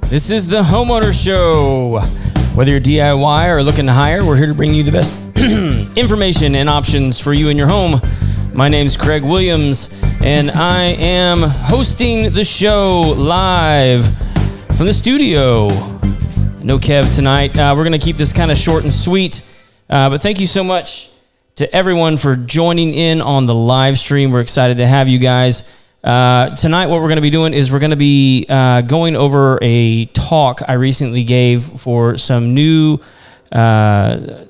This is the Homeowners Show. Whether you're DIY or looking to hire, we're here to bring you the best information and options for you and your home. My name's Craig Williams, and I am hosting the show live from the studio. No Kev tonight. We're going to keep this kind of short and sweet, but thank you so much to everyone for joining in on the live stream. We're excited to have you guys. Tonight, what we're going to be doing is we're going to be going over a talk I recently gave for some new upcoming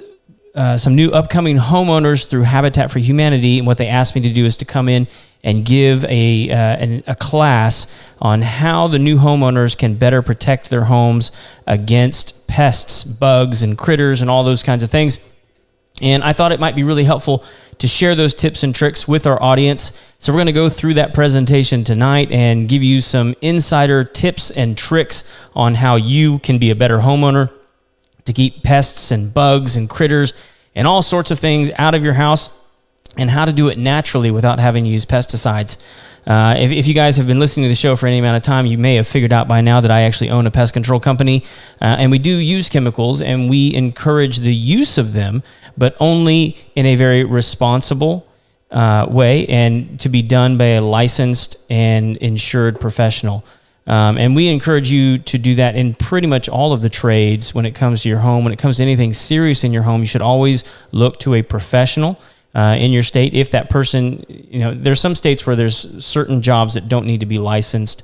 homeowners through Habitat for Humanity. And what they asked me to do is to come in and give a class on how the new homeowners can better protect their homes against pests, bugs, and critters, and all those kinds of things. And I thought it might be really helpful to share those tips and tricks with our audience. So we're going to go through that presentation tonight and give you some insider tips and tricks on how you can be a better homeowner to keep pests and bugs and critters and all sorts of things out of your house, and how to do it naturally without having to use pesticides. If you guys have been listening to the show for any amount of time, you may have figured out by now that I actually own a pest control company, and we do use chemicals, and we encourage the use of them, but only in a very responsible way, and to be done by a licensed and insured professional. And we encourage you to do that in pretty much all of the trades when it comes to your home. When it comes to anything serious in your home, you should always look to a professional in your state. If that person, there's some states where there's certain jobs that don't need to be licensed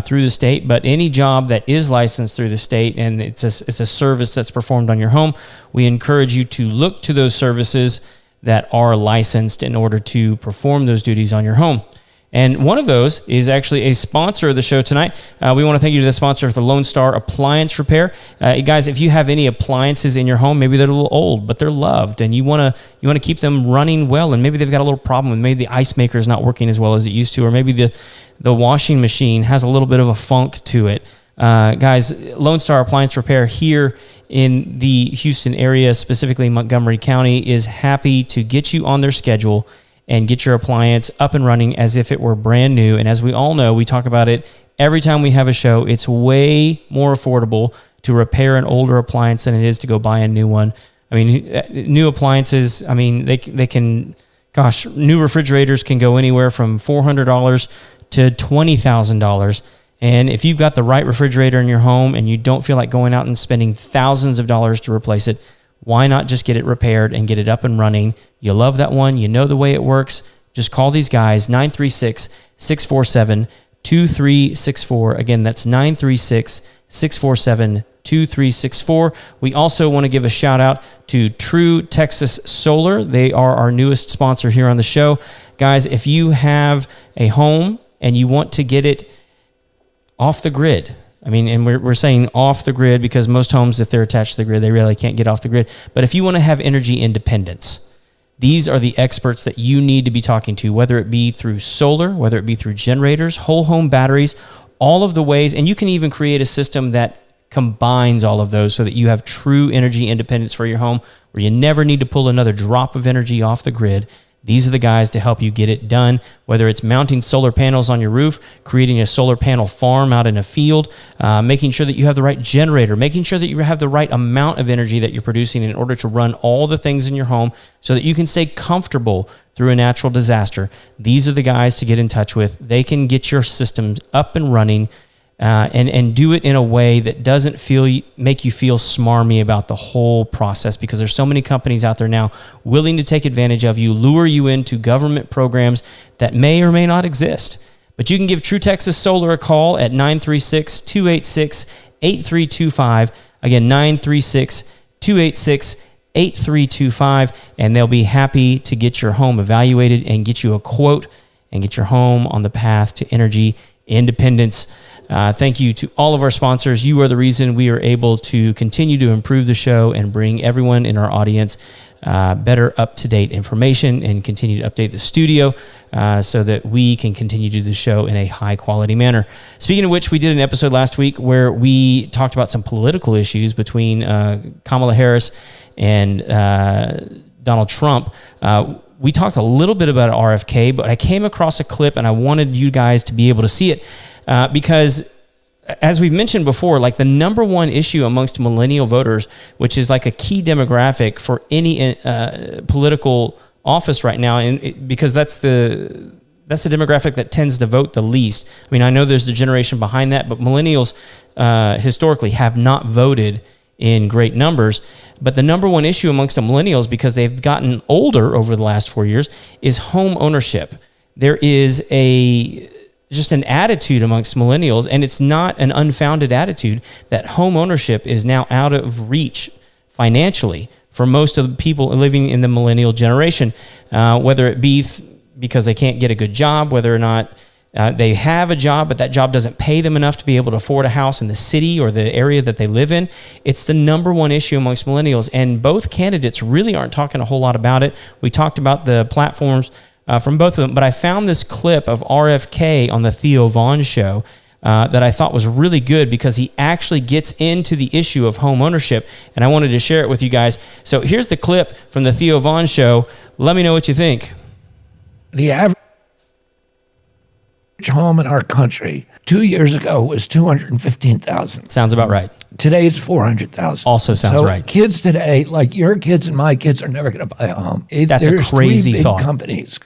through the state, but any job that is licensed through the state and it's a service that's performed on your home, we encourage you to look to those services that are licensed in order to perform those duties on your home. And one of those is actually a sponsor of the show tonight. We want to thank you to the sponsor of the Lone Star Appliance Repair. Guys, if you have any appliances in your home, maybe they're a little old, but they're loved, and you want to keep them running well, and maybe they've got a little problem, and maybe the ice maker is not working as well as it used to, or maybe the washing machine has a little bit of a funk to it. Guys, Lone Star Appliance Repair here in the Houston area, specifically Montgomery County, is happy to get you on their schedule and get your appliance up and running as if it were brand new. And as we all know, we talk about it every time we have a show, it's way more affordable to repair an older appliance than it is to go buy a new one. I mean, new appliances, they can, new refrigerators can go anywhere from $400 to $20,000. And if you've got the right refrigerator in your home and you don't feel like going out and spending thousands of dollars to replace it, why not just get it repaired and get it up and running? You love that one. You know the way it works. Just call these guys, 936-647-2364. Again, that's 936-647-2364. We also want to give a shout out to True Texas Solar. They are our newest sponsor here on the show. Guys, if you have a home and you want to get it off the grid, and we're saying off the grid because most homes, if they're attached to the grid, they really can't get off the grid. But if you want to have energy independence, these are the experts that you need to be talking to, whether it be through solar, whether it be through generators, whole home batteries, all of the ways. And you can even create a system that combines all of those so that you have true energy independence for your home, where you never need to pull another drop of energy off the grid. These are the guys to help you get it done, whether it's mounting solar panels on your roof, creating a solar panel farm out in a field, making sure that you have the right generator, making sure that you have the right amount of energy that you're producing in order to run all the things in your home so that you can stay comfortable through a natural disaster. These are the guys to get in touch with. They can get your systems up and running and do it in a way that doesn't make you feel smarmy about the whole process, because there's so many companies out there now willing to take advantage of you, lure you into government programs that may or may not exist. But you can give True Texas Solar a call at 936-286-8325. Again, 936-286-8325, and they'll be happy to get your home evaluated and get you a quote and get your home on the path to energy independence. Thank you to all of our sponsors. You are the reason we are able to continue to improve the show and bring everyone in our audience better up-to-date information and continue to update the studio so that we can continue to do the show in a high-quality manner. Speaking of which, we did an episode last week where we talked about some political issues between Kamala Harris and Donald Trump. We talked a little bit about RFK, but I came across a clip and I wanted you guys to be able to see it because as we've mentioned before, like the number one issue amongst millennial voters, which is like a key demographic for any political office right now, and because that's the demographic that tends to vote the least. I mean, I know there's the generation behind that, but millennials historically have not voted in great numbers. But the number one issue amongst the millennials, because they've gotten older over the last 4 years, is home ownership. There is just an attitude amongst millennials, and it's not an unfounded attitude, that home ownership is now out of reach financially for most of the people living in the millennial generation, whether it be because they can't get a good job, whether or not they have a job, but that job doesn't pay them enough to be able to afford a house in the city or the area that they live in. It's the number one issue amongst millennials, and both candidates really aren't talking a whole lot about it. We talked about the platforms from both of them, but I found this clip of RFK on the Theo Vaughn show that I thought was really good, because he actually gets into the issue of home ownership, and I wanted to share it with you guys. So here's the clip from the Theo Vaughn show. Let me know what you think. The average home in our country 2 years ago was $215,000. Sounds about right. Today it's $400,000. Also sounds right. Kids today, like your kids and my kids, are never going to buy a home. That's a crazy three big thought. companies,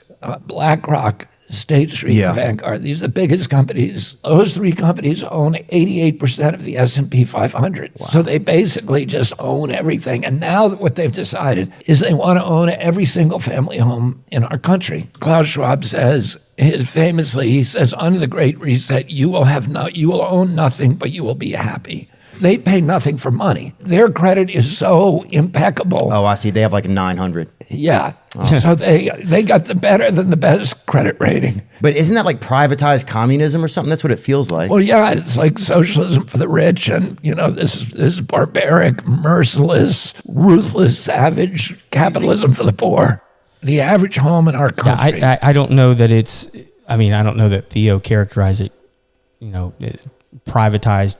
BlackRock, State Street, and Vanguard. These are the biggest companies. Those three companies own 88% of the S&P 500. Wow. So they basically just own everything. And now what they've decided is they want to own every single family home in our country. Klaus Schwab says, famously, he says, under the Great Reset, you will own nothing, but you will be happy. They pay nothing for money. Their credit is so impeccable. Oh, I see. They have like 900. Yeah. Oh. So they got the better than the best credit rating. But isn't that like privatized communism or something? That's what it feels like. Well, yeah, it's like socialism for the rich, and this barbaric, merciless, ruthless, savage capitalism for the poor. The average home in our country. Yeah, I don't know that it's. I mean, I don't know that Theo characterized it, privatized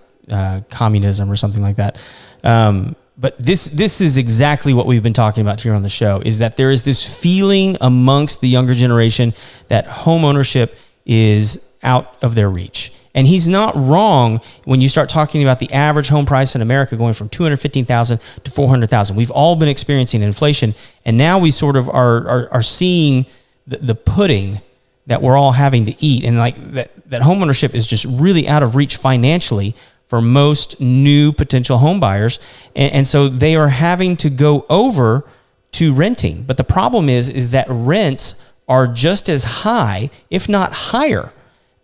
communism or something like that. But this is exactly what we've been talking about here on the show, is that there is this feeling amongst the younger generation that home ownership is out of their reach. And he's not wrong when you start talking about the average home price in America going from $215,000 to $400,000. We've all been experiencing inflation, and now we sort of are seeing the pudding that we're all having to eat, and like that home ownership is just really out of reach financially for most new potential home buyers. And so they are having to go over to renting. But the problem is that rents are just as high, if not higher,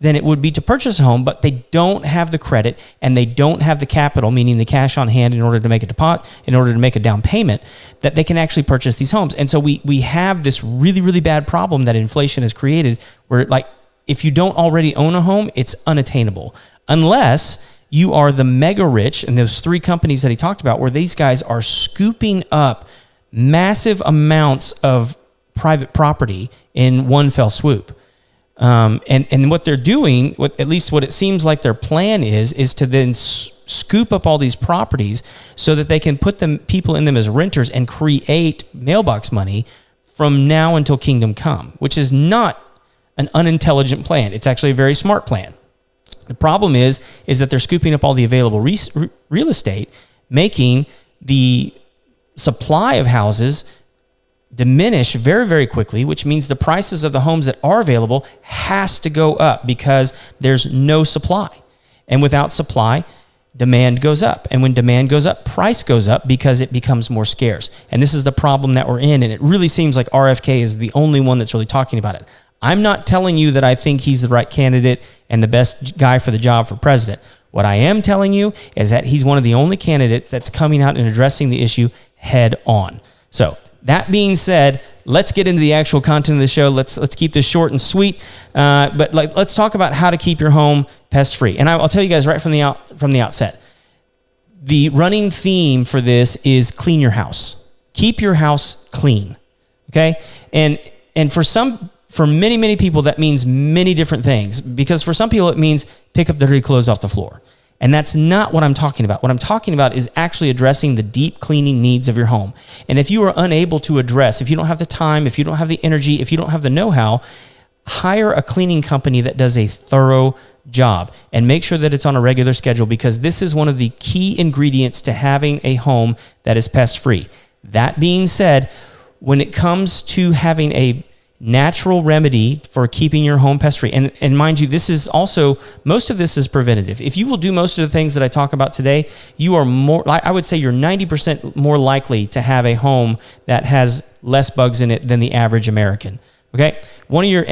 than it would be to purchase a home, but they don't have the credit and they don't have the capital, meaning the cash on hand in order to make a deposit, in order to make a down payment, that they can actually purchase these homes. And so we have this really, really bad problem that inflation has created, where like if you don't already own a home, it's unattainable. Unless you are the mega rich, and those three companies that he talked about, where these guys are scooping up massive amounts of private property in one fell swoop. And what they're doing, at least what it seems like their plan is to then scoop up all these properties so that they can put people in them as renters and create mailbox money from now until kingdom come, which is not an unintelligent plan. It's actually a very smart plan. The problem is that they're scooping up all the available real estate, making the supply of houses diminish very, very quickly, which means the prices of the homes that are available has to go up because there's no supply. And without supply, demand goes up. And when demand goes up, price goes up because it becomes more scarce. And this is the problem that we're in. And it really seems like RFK is the only one that's really talking about it. I'm not telling you that I think he's the right candidate and the best guy for the job for president. What I am telling you is that he's one of the only candidates that's coming out and addressing the issue head on. So that being said, let's get into the actual content of the show. Let's keep this short and sweet. But let's talk about how to keep your home pest-free. And I'll tell you guys right from the outset, the running theme for this is clean your house. Keep your house clean. Okay? And for many, many people, that means many different things, because for some people, it means pick up the dirty clothes off the floor. And that's not what I'm talking about. What I'm talking about is actually addressing the deep cleaning needs of your home. And if you are unable to address, if you don't have the time, if you don't have the energy, if you don't have the know-how, hire a cleaning company that does a thorough job and make sure that it's on a regular schedule, because this is one of the key ingredients to having a home that is pest-free. That being said, when it comes to having a natural remedy for keeping your home pest-free, and mind you, this is also, most of this is preventative. If you will do most of the things that I talk about today, you are more, I would say you're 90% more likely to have a home that has less bugs in it than the average American. Okay, one of your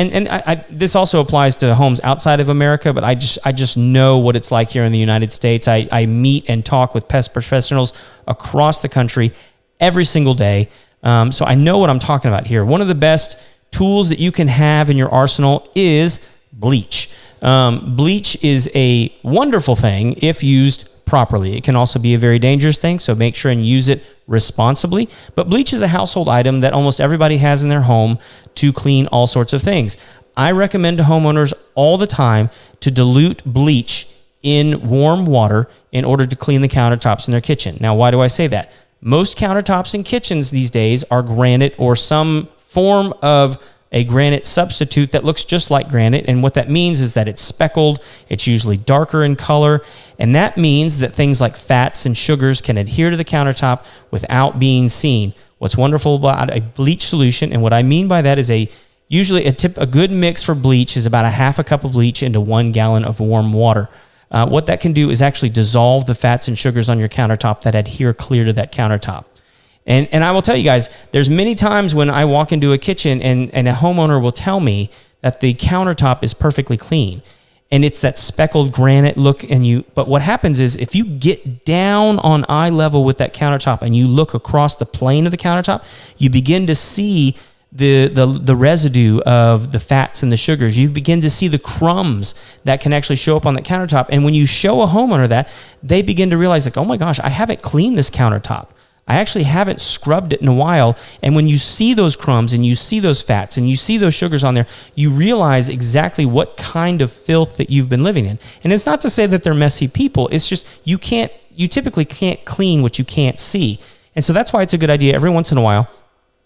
this also applies to homes outside of America, but I just know what it's like here in the United States. I meet and talk with pest professionals across the country every single day, so I know what I'm talking about here. One of the best tools that you can have in your arsenal is bleach. Bleach is a wonderful thing if used properly. It can also be a very dangerous thing, so make sure and use it responsibly. But bleach is a household item that almost everybody has in their home to clean all sorts of things. I recommend to homeowners all the time to dilute bleach in warm water in order to clean the countertops in their kitchen. Now, why do I say that? Most countertops in kitchens these days are granite or some form of a granite substitute that looks just like granite. And what that means is that it's speckled, it's usually darker in color, and that means that things like fats and sugars can adhere to the countertop without being seen. What's wonderful about a bleach solution, and what I mean by that is a good mix for bleach is about a half a cup of bleach into 1 gallon of warm water. What that can do is actually dissolve the fats and sugars on your countertop that adhere clear to that countertop. And I will tell you guys, there's many times when I walk into a kitchen and a homeowner will tell me that the countertop is perfectly clean. And it's that speckled granite look but what happens is if you get down on eye level with that countertop and you look across the plane of the countertop, you begin to see the residue of the fats and the sugars. You begin to see the crumbs that can actually show up on the countertop. And when you show a homeowner that, they begin to realize like, oh my gosh, I haven't cleaned this countertop. I actually haven't scrubbed it in a while. And when you see those crumbs and you see those fats and you see those sugars on there, you realize exactly what kind of filth that you've been living in. And it's not to say that they're messy people. It's just you typically can't clean what you can't see. And so that's why it's a good idea every once in a while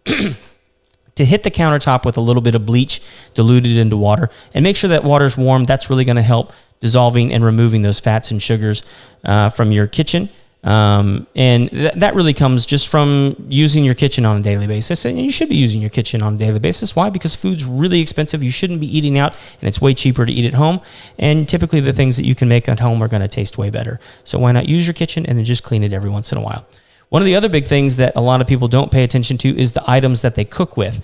to hit the countertop with a little bit of bleach diluted into water and make sure that water's warm. That's really going to help dissolving and removing those fats and sugars from your kitchen. And that really comes just from using your kitchen on a daily basis. And you should be using your kitchen on a daily basis. Why? Because food's really expensive. You shouldn't be eating out, and it's way cheaper to eat at home. And typically the things that you can make at home are going to taste way better. So why not use your kitchen and then just clean it every once in a while? One of the other big things that a lot of people don't pay attention to is the items that they cook with.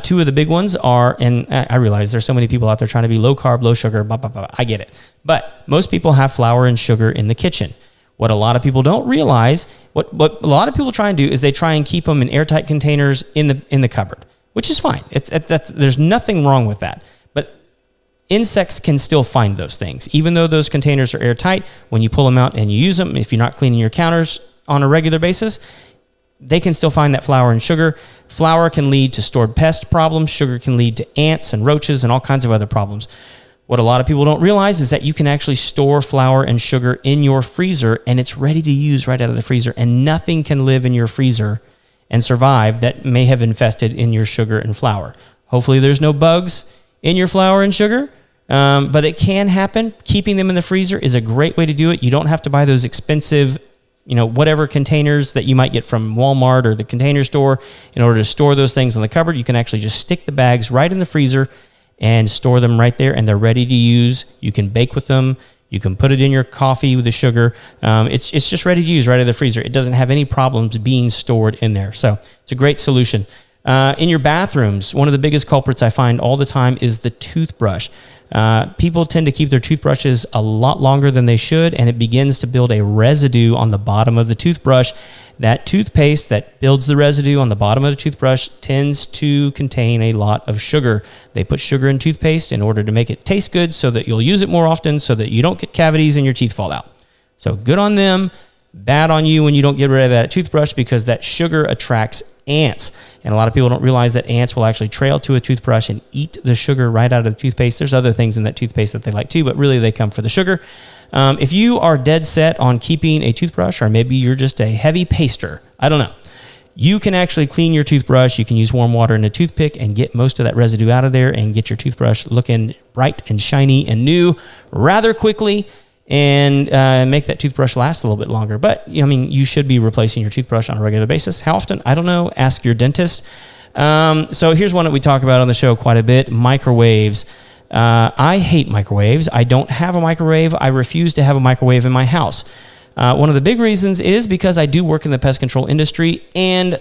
Two of the big ones are, and I realize there's so many people out there trying to be low carb, low sugar, blah, blah, blah. I get it. But most people have flour and sugar in the kitchen. What a lot of people don't realize, what a lot of people try and do is they try and keep them in airtight containers in the cupboard, which is fine. There's nothing wrong with that. But insects can still find those things. Even though those containers are airtight, when you pull them out and you use them, if you're not cleaning your counters on a regular basis, they can still find that flour and sugar. Flour can lead to stored pest problems. Sugar can lead to ants and roaches and all kinds of other problems. What a lot of people don't realize is that you can actually store flour and sugar in your freezer, and it's ready to use right out of the freezer, and nothing can live in your freezer and survive that may have infested in your sugar and flour. Hopefully there's no bugs in your flour and sugar, but it can happen. Keeping them in the freezer is a great way to do it. You don't have to buy those expensive, whatever containers that you might get from Walmart or the Container Store in order to store those things in the cupboard. You can actually just stick the bags right in the freezer and store them right there, and they're ready to use. You can bake with them. You can put it in your coffee with the sugar. It's just ready to use right out of the freezer. It doesn't have any problems being stored in there. So it's a great solution. In your bathrooms, one of the biggest culprits I find all the time is the toothbrush. People tend to keep their toothbrushes a lot longer than they should, and it begins to build a residue on the bottom of the toothbrush. That toothpaste that builds the residue on the bottom of the toothbrush tends to contain a lot of sugar. They put sugar in toothpaste in order to make it taste good so that you'll use it more often so that you don't get cavities and your teeth fall out. So good on them, bad on you when you don't get rid of that toothbrush, because that sugar attracts ants. And a lot of people don't realize that ants will actually trail to a toothbrush and eat the sugar right out of the toothpaste. There's other things in that toothpaste that they like too, but really they come for the sugar. If you are dead set on keeping a toothbrush, or maybe you're just a heavy paster, I don't know, you can actually clean your toothbrush. You can use warm water and a toothpick and get most of that residue out of there and get your toothbrush looking bright and shiny and new rather quickly, and make that toothbrush last a little bit longer. But, I mean, you should be replacing your toothbrush on a regular basis. How often? I don't know. Ask your dentist. So here's one that we talk about on the show quite a bit, microwaves. I hate microwaves. I don't have a microwave. I refuse to have a microwave in my house. One of the big reasons is because I do work in the pest control industry, and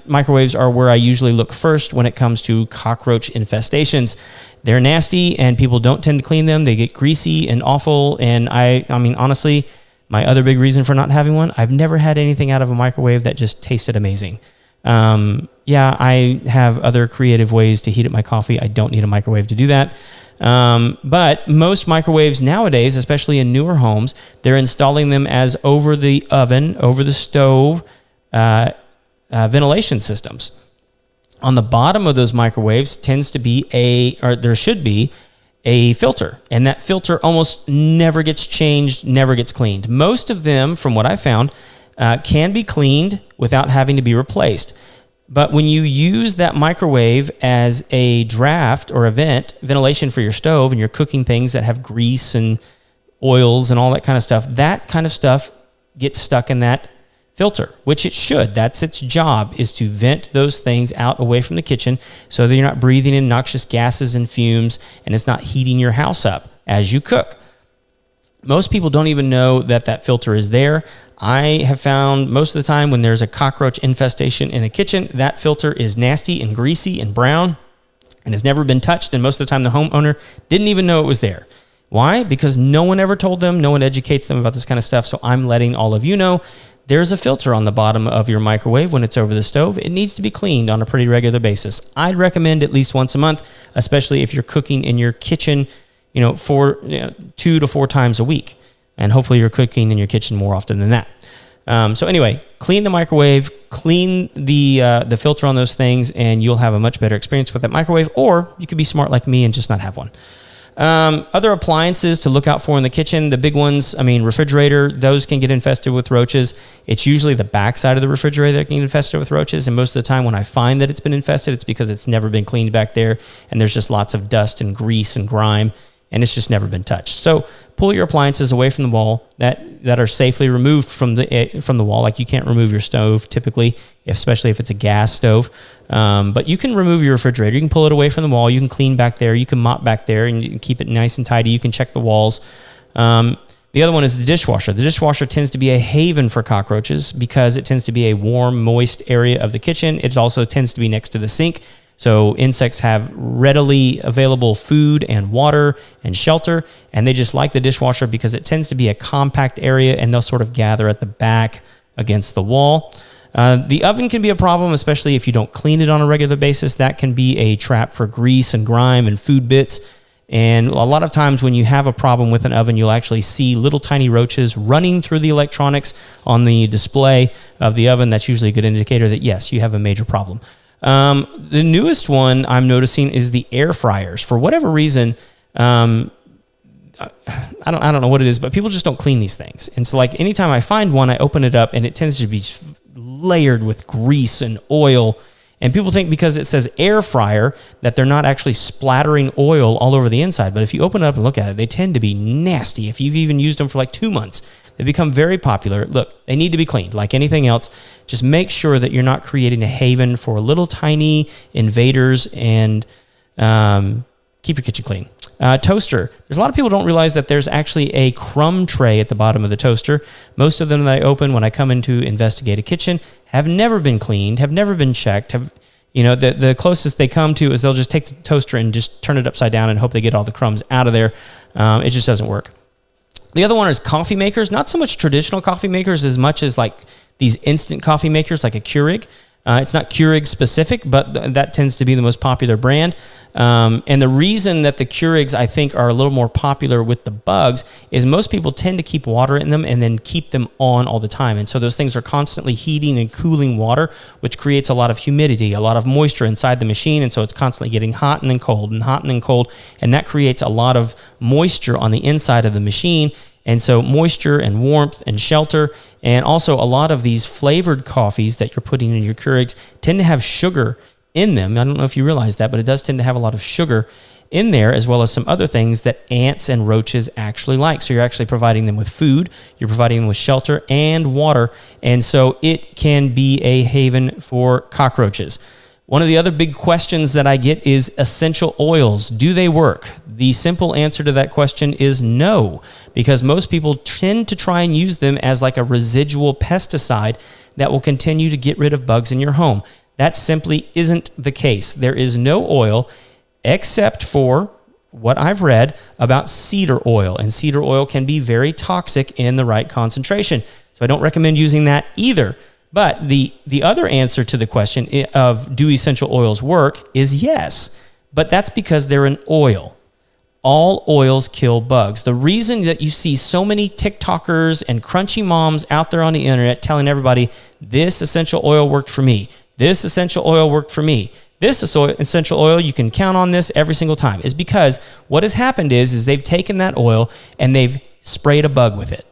microwaves are where I usually look first when it comes to cockroach infestations. They're nasty, and people don't tend to clean them. They get greasy and awful, and I mean, honestly, my other big reason for not having one, I've never had anything out of a microwave that just tasted amazing. Yeah, I have other creative ways to heat up my coffee. I don't need a microwave to do that. But most microwaves nowadays, especially in newer homes, they're installing them as over the oven, over the stove, ventilation systems. On the bottom of those microwaves tends to be there should be a filter, and that filter almost never gets changed, never gets cleaned. Most of them, from what I found, can be cleaned without having to be replaced. But when you use that microwave as a draft or a ventilation for your stove, and you're cooking things that have grease and oils and all that kind of stuff gets stuck in that filter, which it should. That's its job, is to vent those things out away from the kitchen so that you're not breathing in noxious gases and fumes, and it's not heating your house up as you cook. Most people don't even know that that filter is there. I have found most of the time when there's a cockroach infestation in a kitchen, that filter is nasty and greasy and brown and has never been touched. And most of the time the homeowner didn't even know it was there. Why? Because no one ever told them. No one educates them about this kind of stuff. So I'm letting all of you know there's a filter on the bottom of your microwave when it's over the stove. It needs to be cleaned on a pretty regular basis. I'd recommend at least once a month, especially if you're cooking in your kitchen, 2 to 4 times a week. And hopefully you're cooking in your kitchen more often than that. So anyway, clean the microwave, clean the filter on those things, and you'll have a much better experience with that microwave. Or you could be smart like me and just not have one. Other appliances to look out for in the kitchen, the big ones, refrigerator, those can get infested with roaches. It's usually the back side of the refrigerator that can get infested with roaches. And most of the time when I find that it's been infested, it's because it's never been cleaned back there. And there's just lots of dust and grease and grime, and it's just never been touched. So pull your appliances away from the wall that are safely removed from the wall. Like you can't remove your stove typically, especially if it's a gas stove. But you can remove your refrigerator. You can pull it away from the wall. You can clean back there. You can mop back there, and you can keep it nice and tidy. You can check the walls. The other one is the dishwasher. The dishwasher tends to be a haven for cockroaches because it tends to be a warm, moist area of the kitchen. It also tends to be next to the sink. So insects have readily available food and water and shelter, and they just like the dishwasher because it tends to be a compact area, and they'll sort of gather at the back against the wall. The oven can be a problem, especially if you don't clean it on a regular basis. That can be a trap for grease and grime and food bits. And a lot of times when you have a problem with an oven, you'll actually see little tiny roaches running through the electronics on the display of the oven. That's usually a good indicator that, yes, you have a major problem. The newest one I'm noticing is the air fryers. For whatever reason, I don't know what it is, but people just don't clean these things. And so like anytime I find one, I open it up and it tends to be layered with grease and oil. And people think because it says air fryer that they're not actually splattering oil all over the inside. But if you open it up and look at it, they tend to be nasty. If you've even used them for like 2 months, they become very popular. Look, they need to be cleaned like anything else. Just make sure that you're not creating a haven for little tiny invaders, and keep your kitchen clean. Toaster. There's a lot of people don't realize that there's actually a crumb tray at the bottom of the toaster. Most of them that I open when I come in to investigate a kitchen have never been cleaned, have never been checked. The closest they come to is they'll just take the toaster and just turn it upside down and hope they get all the crumbs out of there. It just doesn't work. The other one is coffee makers. Not so much traditional coffee makers as much as like these instant coffee makers like a Keurig. It's not Keurig specific, but that tends to be the most popular brand. And the reason that the Keurigs, I think, are a little more popular with the bugs is most people tend to keep water in them and then keep them on all the time. And so those things are constantly heating and cooling water, which creates a lot of humidity, a lot of moisture inside the machine. And so it's constantly getting hot and then cold and hot and then cold. And that creates a lot of moisture on the inside of the machine. And so moisture and warmth and shelter, and also a lot of these flavored coffees that you're putting in your Keurigs tend to have sugar in them. I don't know if you realize that, but it does tend to have a lot of sugar in there, as well as some other things that ants and roaches actually like. So you're actually providing them with food, you're providing them with shelter and water, and so it can be a haven for cockroaches. One of the other big questions that I get is essential oils. Do they work? The simple answer to that question is no, because most people tend to try and use them as like a residual pesticide that will continue to get rid of bugs in your home. That simply isn't the case. There is no oil except for what I've read about cedar oil, and cedar oil can be very toxic in the right concentration. So I don't recommend using that either. But the other answer to the question of do essential oils work is yes, but that's because they're an oil. All oils kill bugs. The reason that you see so many TikTokers and crunchy moms out there on the internet telling everybody, this essential oil worked for me, this essential oil worked for me, this essential oil, you can count on this every single time, is because what has happened is they've taken that oil and they've sprayed a bug with it.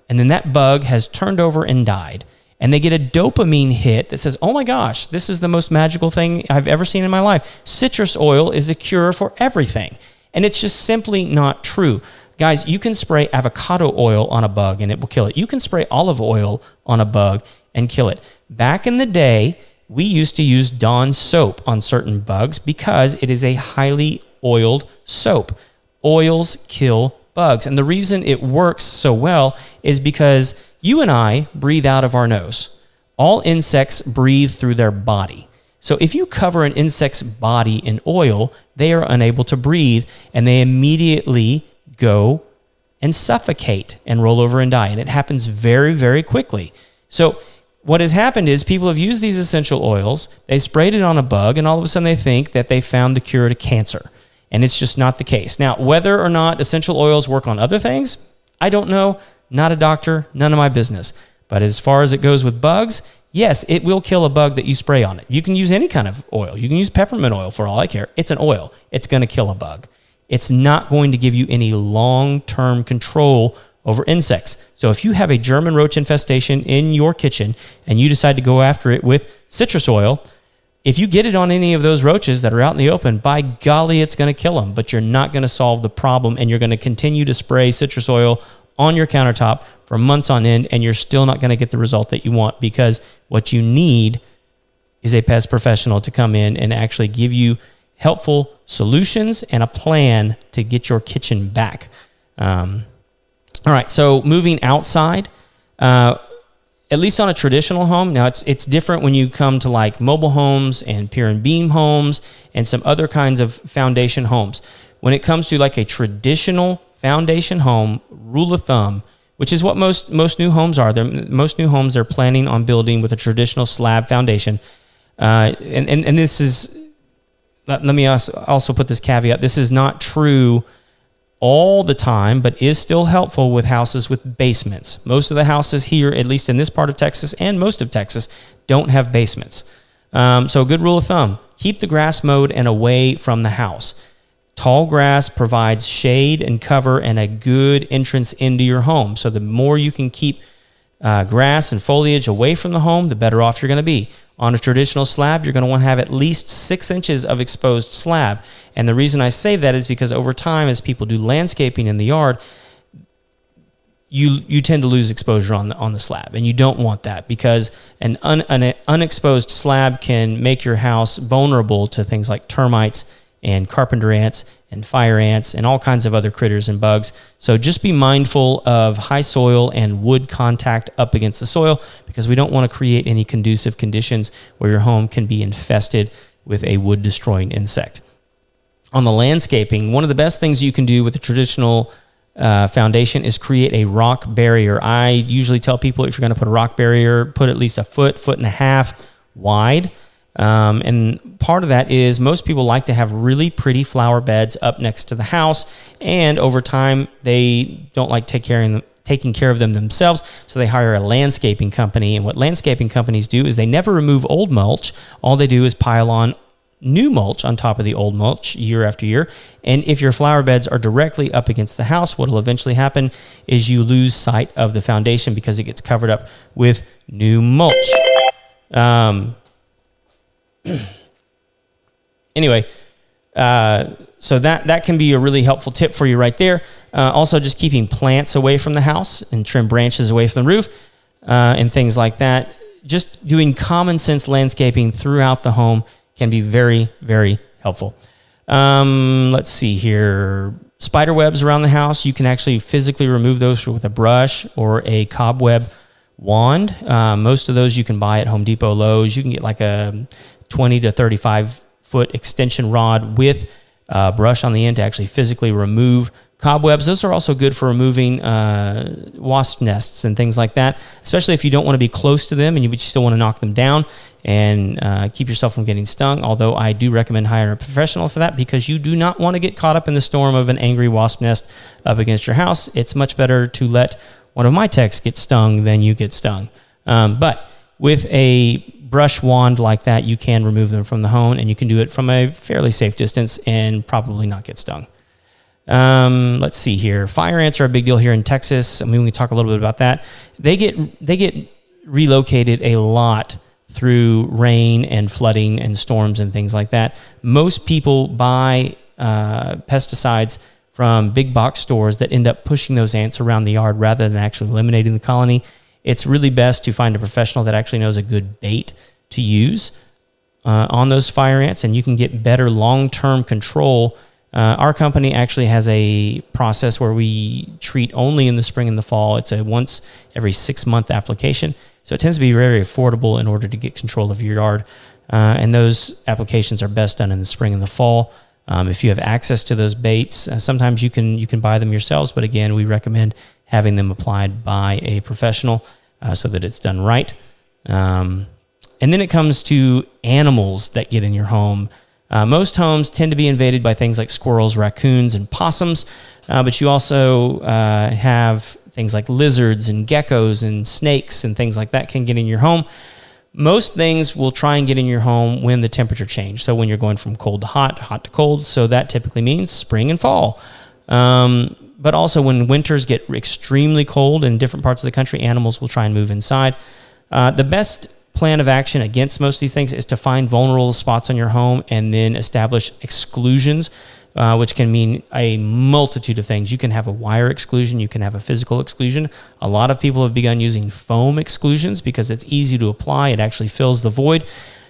And then that bug has turned over and died. And they get a dopamine hit that says, oh my gosh, this is the most magical thing I've ever seen in my life. Citrus oil is a cure for everything. And it's just simply not true. Guys, you can spray avocado oil on a bug and it will kill it. You can spray olive oil on a bug and kill it. Back in the day, we used to use Dawn soap on certain bugs because it is a highly oiled soap. Oils kill bugs. And the reason it works so well is because you and I breathe out of our nose. All insects breathe through their body. So if you cover an insect's body in oil, they are unable to breathe and they immediately go and suffocate and roll over and die. And it happens very, very quickly. So what has happened is people have used these essential oils, they sprayed it on a bug, and all of a sudden they think that they found the cure to cancer. And it's just not the case. Now, whether or not essential oils work on other things, I don't know. Not a doctor, none of my business. But as far as it goes with bugs, yes, it will kill a bug that you spray on it. You can use any kind of oil. You can use peppermint oil for all I care. It's an oil. It's going to kill a bug. It's not going to give you any long-term control over insects. So if you have a German roach infestation in your kitchen and you decide to go after it with citrus oil, if you get it on any of those roaches that are out in the open, by golly, it's going to kill them. But you're not going to solve the problem, and you're going to continue to spray citrus oil on your countertop for months on end, and you're still not going to get the result that you want, because what you need is a pest professional to come in and actually give you helpful solutions and a plan to get your kitchen back. All right, so moving outside, at least on a traditional home, now it's different when you come to like mobile homes and pier and beam homes and some other kinds of foundation homes. When it comes to like a traditional foundation home, rule of thumb, which is what most new homes are. Most new homes they're planning on building with a traditional slab foundation. And this is, let me also put this caveat. This is not true all the time, but is still helpful with houses with basements. Most of the houses here, at least in this part of Texas and most of Texas, don't have basements. So a good rule of thumb, keep the grass mowed and away from the house. Tall grass provides shade and cover and a good entrance into your home. So the more you can keep grass and foliage away from the home, the better off you're going to be. On a traditional slab, you're going to want to have at least 6 inches of exposed slab. And the reason I say that is because over time, as people do landscaping in the yard, you tend to lose exposure on the slab, and you don't want that, because an unexposed slab can make your house vulnerable to things like termites and carpenter ants and fire ants and all kinds of other critters and bugs. So just be mindful of high soil and wood contact up against the soil, because we don't want to create any conducive conditions where your home can be infested with a wood-destroying insect. On the landscaping, one of the best things you can do with a traditional foundation is create a rock barrier. I usually tell people, if you're going to put a rock barrier, put at least a foot and a half wide. And part of that is most people like to have really pretty flower beds up next to the house, and over time they don't like taking care of them themselves, so they hire a landscaping company. And what landscaping companies do is they never remove old mulch. All they do is pile on new mulch on top of the old mulch year after year. And if your flower beds are directly up against the house, what will eventually happen is you lose sight of the foundation because it gets covered up with new mulch. Anyway, so that can be a really helpful tip for you right there. Also, just keeping plants away from the house and trim branches away from the roof and things like that. Just doing common sense landscaping throughout the home can be very, very helpful. Let's see here. Spider webs around the house, you can actually physically remove those with a brush or a cobweb wand. Most of those you can buy at Home Depot, Lowe's. You can get like a 20 to 35 foot extension rod with a brush on the end to actually physically remove cobwebs. Those are also good for removing wasp nests and things like that, especially if you don't want to be close to them and you still want to knock them down and keep yourself from getting stung. Although I do recommend hiring a professional for that, because you do not want to get caught up in the storm of an angry wasp nest up against your house. It's much better to let one of my techs get stung than you get stung. But with a brush wand like that, you can remove them from the home, and you can do it from a fairly safe distance and probably not get stung. Let's see here. Fire ants are a big deal here in Texas. I mean, we can talk a little bit about that. They get relocated a lot through rain and flooding and storms and things like that. Most people buy pesticides from big box stores that end up pushing those ants around the yard rather than actually eliminating the colony. It's really best to find a professional that actually knows a good bait to use on those fire ants, and you can get better long-term control. Our company actually has a process where we treat only in the spring and the fall. It's a once every 6 month application. So it tends to be very affordable in order to get control of your yard. And those applications are best done in the spring and the fall. If you have access to those baits, sometimes you can buy them yourselves. But again, we recommend having them applied by a professional so that it's done right. And then it comes to animals that get in your home. Most homes tend to be invaded by things like squirrels, raccoons, and possums, but you also have things like lizards and geckos and snakes and things like that can get in your home. Most things will try and get in your home when the temperature changes. So when you're going from cold to hot to cold, so that typically means spring and fall. But also when winters get extremely cold in different parts of the country, animals will try and move inside. The best plan of action against most of these things is to find vulnerable spots on your home and then establish exclusions, which can mean a multitude of things. You can have a wire exclusion. You can have a physical exclusion. A lot of people have begun using foam exclusions because it's easy to apply. It actually fills the void.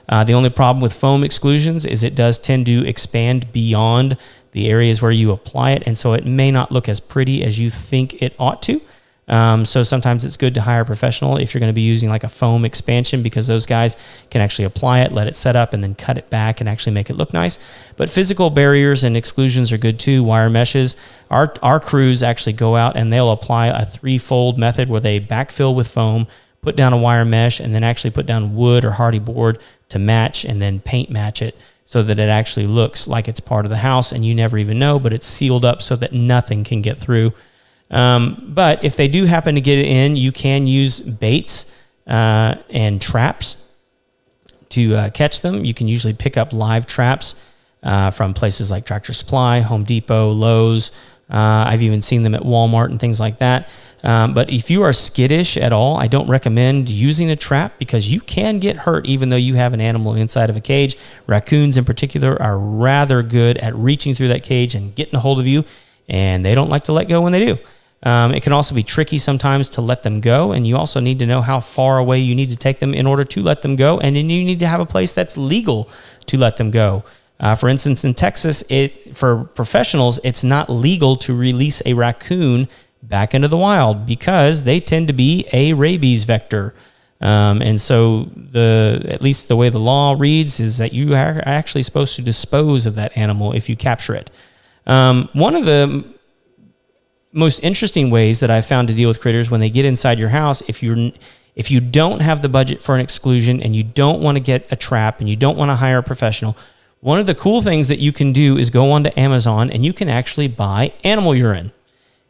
The only problem with foam exclusions is it does tend to expand beyond the areas where you apply it, and so it may not look as pretty as you think it ought to. So sometimes it's good to hire a professional if you're going to be using like a foam expansion, because those guys can actually apply it, let it set up, and then cut it back and actually make it look nice. But physical barriers and exclusions are good too. Wire meshes. Our crews actually go out and they'll apply a 3-fold method where they backfill with foam, put down a wire mesh, and then actually put down wood or hardy board to match, and then paint match it so that it actually looks like it's part of the house and you never even know, but it's sealed up so that nothing can get through. But if they do happen to get it in, you can use baits and traps to catch them. You can usually pick up live traps from places like Tractor Supply, Home Depot, Lowe's. I've even seen them at Walmart and things like that. But if you are skittish at all, I don't recommend using a trap because you can get hurt even though you have an animal inside of a cage. Raccoons in particular are rather good at reaching through that cage and getting a hold of you, and they don't like to let go when they do. It can also be tricky sometimes to let them go, and you also need to know how far away you need to take them in order to let them go, and then you need to have a place that's legal to let them go. For instance, in Texas, for professionals, it's not legal to release a raccoon back into the wild because they tend to be a rabies vector. And so at least the way the law reads is that you are actually supposed to dispose of that animal if you capture it. One of the most interesting ways that I've found to deal with critters when they get inside your house, if you don't have the budget for an exclusion and you don't want to get a trap and you don't want to hire a professional, one of the cool things that you can do is go onto Amazon and you can actually buy animal urine.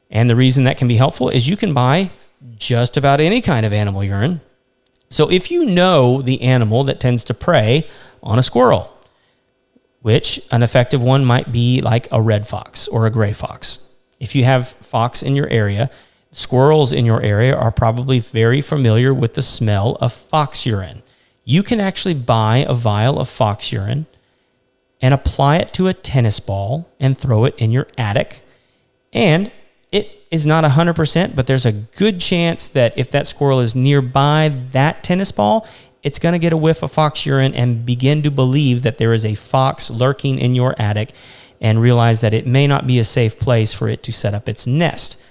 And the reason that can be helpful is you can buy just about any kind of animal urine. So if you know the animal that tends to prey on a squirrel, which an effective one might be like a red fox or a gray fox. If you have fox in your area, squirrels in your area are probably very familiar with the smell of fox urine. You can actually buy a vial of fox urine and apply it to a tennis ball and throw it in your attic. And it is not 100%, but there's a good chance that if that squirrel is nearby that tennis ball, it's going to get a whiff of fox urine and begin to believe that there is a fox lurking in your attic and realize that it may not be a safe place for it to set up its nest.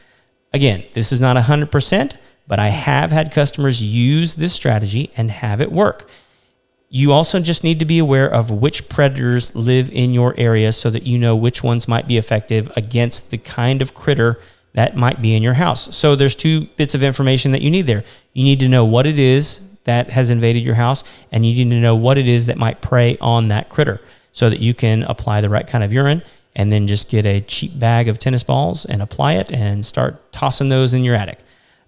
Again, this is not 100%, but I have had customers use this strategy and have it work. You also just need to be aware of which predators live in your area so that you know which ones might be effective against the kind of critter that might be in your house. So there's 2 bits of information that you need there. You need to know what it is that has invaded your house, and you need to know what it is that might prey on that critter so that you can apply the right kind of urine and then just get a cheap bag of tennis balls and apply it and start tossing those in your attic.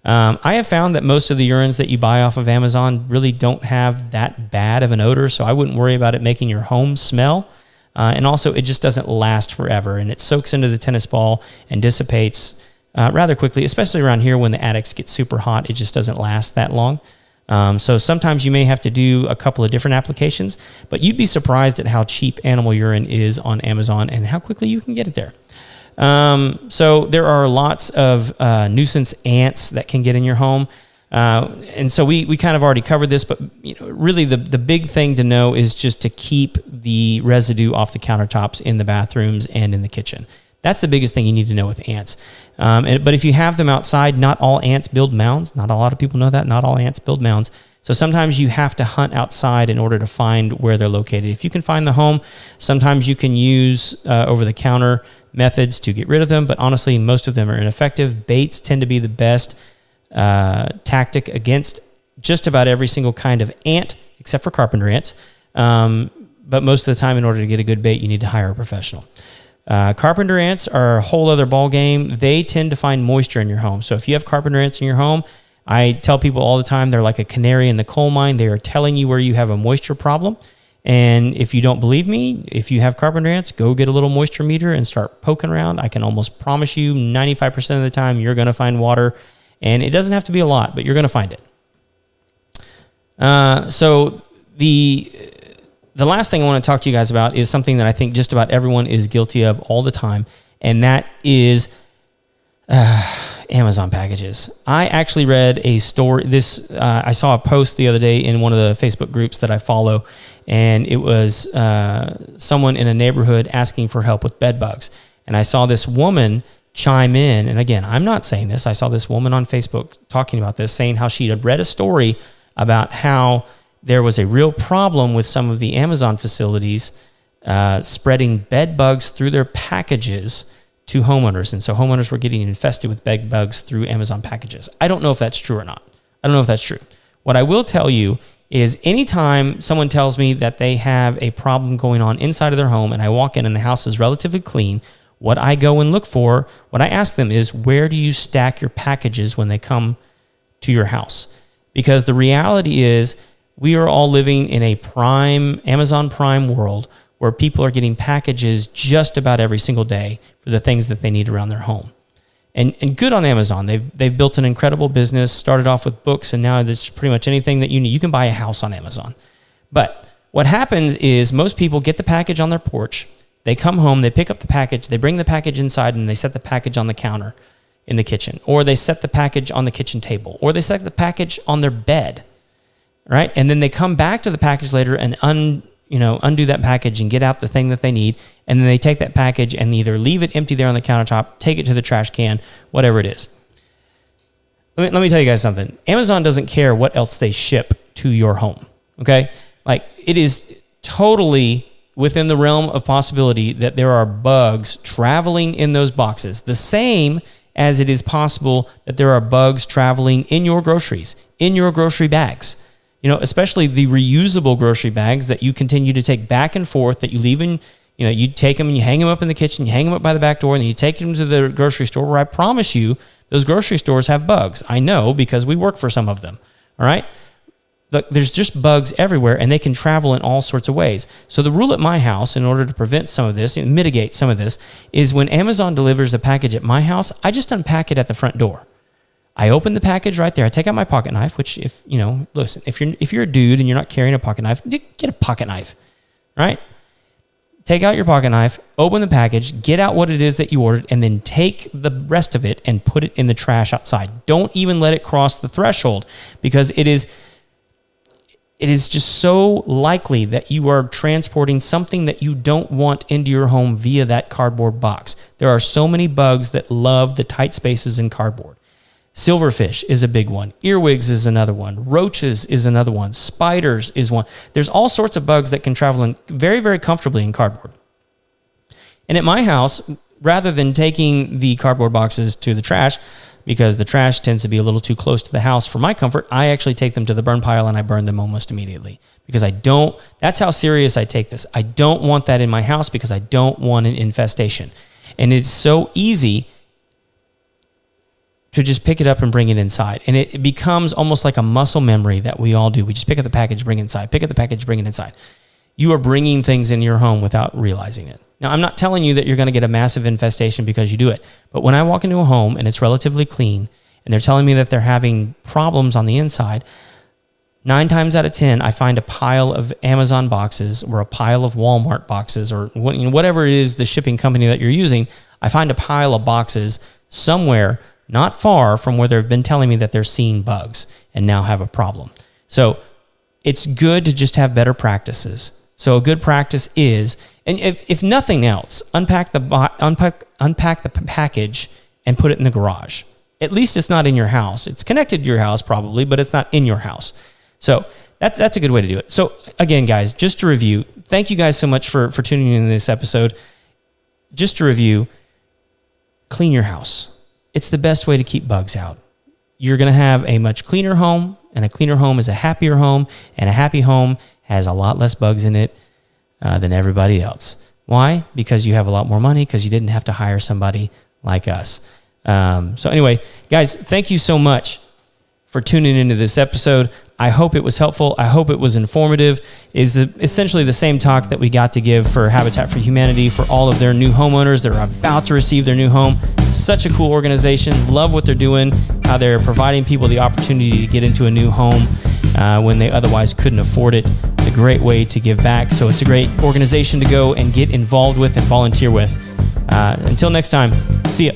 I have found that most of the urines that you buy off of Amazon really don't have that bad of an odor, so I wouldn't worry about it making your home smell. And also, it just doesn't last forever, and it soaks into the tennis ball and dissipates rather quickly, especially around here when the attics get super hot. It just doesn't last that long. So sometimes you may have to do a couple of different applications, but you'd be surprised at how cheap animal urine is on Amazon and how quickly you can get it there. So there are lots of nuisance ants that can get in your home. And so we kind of already covered this, but really the big thing to know is just to keep the residue off the countertops in the bathrooms and in the kitchen. That's the biggest thing you need to know with ants. But if you have them outside, not all ants build mounds. Not a lot of people know that. Not all ants build mounds. So sometimes you have to hunt outside in order to find where they're located. If you can find the home, sometimes you can use over-the-counter methods to get rid of them, but honestly, most of them are ineffective. Baits tend to be the best tactic against just about every single kind of ant, except for carpenter ants. But most of the time, in order to get a good bait, you need to hire a professional. Carpenter ants are a whole other ball game. They tend to find moisture in your home. So if you have carpenter ants in your home, I tell people all the time, they're like a canary in the coal mine. They are telling you where you have a moisture problem. And if you don't believe me, if you have carpenter ants, go get a little moisture meter and start poking around. I can almost promise you 95% of the time you're going to find water. And it doesn't have to be a lot, but you're going to find it. So the last thing I want to talk to you guys about is something that I think just about everyone is guilty of all the time, and that is Amazon packages. I actually read a story. I saw a post the other day in one of the Facebook groups that I follow, and it was someone in a neighborhood asking for help with bed bugs. And I saw this woman chime in, and again, I'm not saying this. I saw this woman on Facebook talking about this, saying how she had read a story about how there was a real problem with some of the Amazon facilities spreading bed bugs through their packages to homeowners. And so homeowners were getting infested with bed bugs through Amazon packages. I don't know if that's true or not. I don't know if that's true. What I will tell you is anytime someone tells me that they have a problem going on inside of their home and I walk in and the house is relatively clean, what I go and look for, what I ask them is, where do you stack your packages when they come to your house? Because the reality is we are all living in a Amazon Prime world where people are getting packages just about every single day for the things that they need around their home. And good on Amazon. They've built an incredible business, started off with books, and now there's pretty much anything that you need. You can buy a house on Amazon. But what happens is most people get the package on their porch. They come home, they pick up the package, they bring the package inside, and they set the package on the counter in the kitchen. Or they set the package on the kitchen table. Or they set the package on their bed, right? And then they come back to the package later and undo that package and get out the thing that they need. And then they take that package and either leave it empty there on the countertop, take it to the trash can, whatever it is. Let me tell you guys something. Amazon doesn't care what else they ship to your home, okay? Like, it is totally within the realm of possibility that there are bugs traveling in those boxes, the same as it is possible that there are bugs traveling in your groceries, in your grocery bags. Especially the reusable grocery bags that you continue to take back and forth, that you leave in, you take them and you hang them up in the kitchen, you hang them up by the back door, and then you take them to the grocery store, where I promise you those grocery stores have bugs. I know, because we work for some of them, all right? look, there's just bugs everywhere, and they can travel in all sorts of ways. So the rule at my house, in order to prevent some of this and mitigate some of this, is when Amazon delivers a package at my house, I just unpack it at the front door. I open the package right there. I take out my pocket knife, which listen, if you're a dude and you're not carrying a pocket knife, get a pocket knife, right? Take out your pocket knife, open the package, get out what it is that you ordered, and then take the rest of it and put it in the trash outside. Don't even let it cross the threshold, because it is just so likely that you are transporting something that you don't want into your home via that cardboard box. There are so many bugs that love the tight spaces in cardboard. Silverfish is a big one. Earwigs is another one. Roaches is another one. Spiders is one. There's all sorts of bugs that can travel in very, very comfortably in cardboard. And at my house, rather than taking the cardboard boxes to the trash, because the trash tends to be a little too close to the house for my comfort, I actually take them to the burn pile and I burn them almost immediately. Because that's how serious I take this. I don't want that in my house because I don't want an infestation. And it's so easy to just pick it up and bring it inside. And it becomes almost like a muscle memory that we all do. We just pick up the package, bring it inside, pick up the package, bring it inside. You are bringing things in your home without realizing it. Now, I'm not telling you that you're going to get a massive infestation because you do it. But when I walk into a home and it's relatively clean and they're telling me that they're having problems on the inside, 9 times out of 10, I find a pile of Amazon boxes or a pile of Walmart boxes or whatever it is, the shipping company that you're using, I find a pile of boxes somewhere not far from where they've been telling me that they're seeing bugs and now have a problem. So it's good to just have better practices. So a good practice is, and if nothing else, unpack the package and put it in the garage. At least it's not in your house. It's connected to your house probably, but it's not in your house. So that's a good way to do it. So again, guys, just to review, thank you guys so much for tuning in to this episode. Just to review, clean your house. It's the best way to keep bugs out. You're going to have a much cleaner home, and a cleaner home is a happier home, and a happy home has a lot less bugs in it than everybody else. Why? Because you have a lot more money, because you didn't have to hire somebody like us. So anyway, guys, thank you so much for tuning into this episode. I hope it was helpful. I hope it was informative. Is essentially the same talk that we got to give for Habitat for Humanity for all of their new homeowners that are about to receive their new home. Such a cool organization. Love what they're doing, how they're providing people the opportunity to get into a new home when they otherwise couldn't afford it. It's a great way to give back. So it's a great organization to go and get involved with and volunteer with. Until next time, see ya.